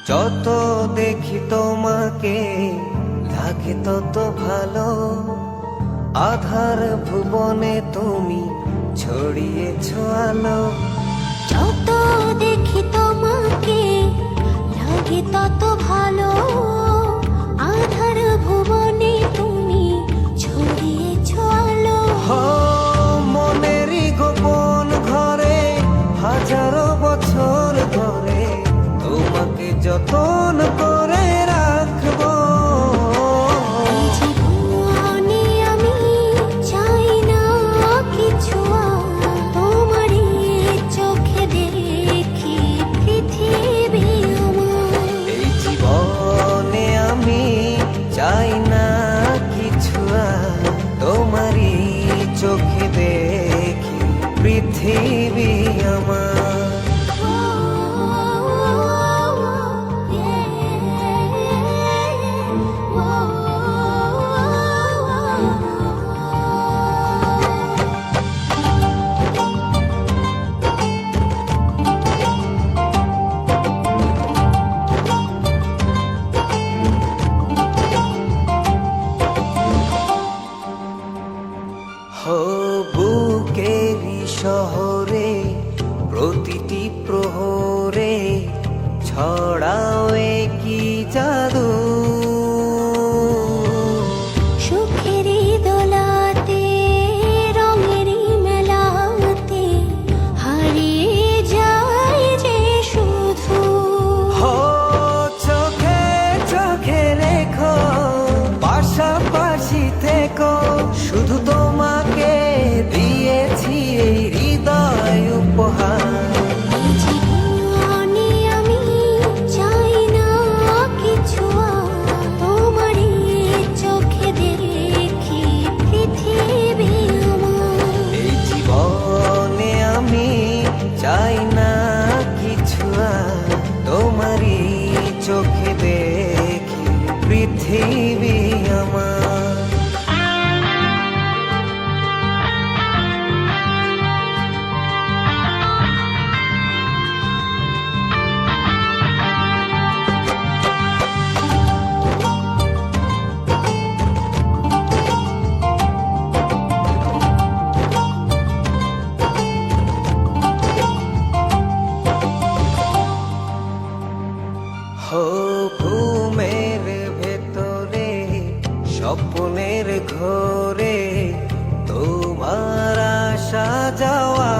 যত দেখি তোমাকে লাগে তত ভালো, আধার ভুবনে তুমি ছড়িয়েছ আলো। যত দেখি তোমাকে লাগে তত ভালো, আধার ভুবনে তুমি ছড়িয়েছ আলো। মনেরই গোপন ঘরে হাজারো বছর ধরে তোমাকে যতন করে রাখবো। এই জীবনে আমি চাই না কিছু আর, তোমারই চোখে দেখি পৃথিবী আমার। এই জীবনে আমি চাই না কিছু আর, তোমারই চোখে দেখি পৃথিবী আমার। বুকেরই শহরে প্রতিটি প্রহরে ছড়াও কি জাদু। সুখেরই দোলাতে রঙেরই মেলাতে হারিয়ে যায় যে শুধু। চোখে চোখে রেখো পাশাপাশি থেকো, শুধু তোমাকে দিয়েছি এই হৃদয় উপহার। এই জীবনে আমি চাই না কিছু আর, তোমারই চোখে দেখি পৃথিবী আমার। এই জীবনে আমি চাই না কিছু আর, তোমারই চোখে দেখি পৃথিবী আমার। ঘুমের ভেতরে স্বপ্নের ঘোরে তোমার আসা যাওয়া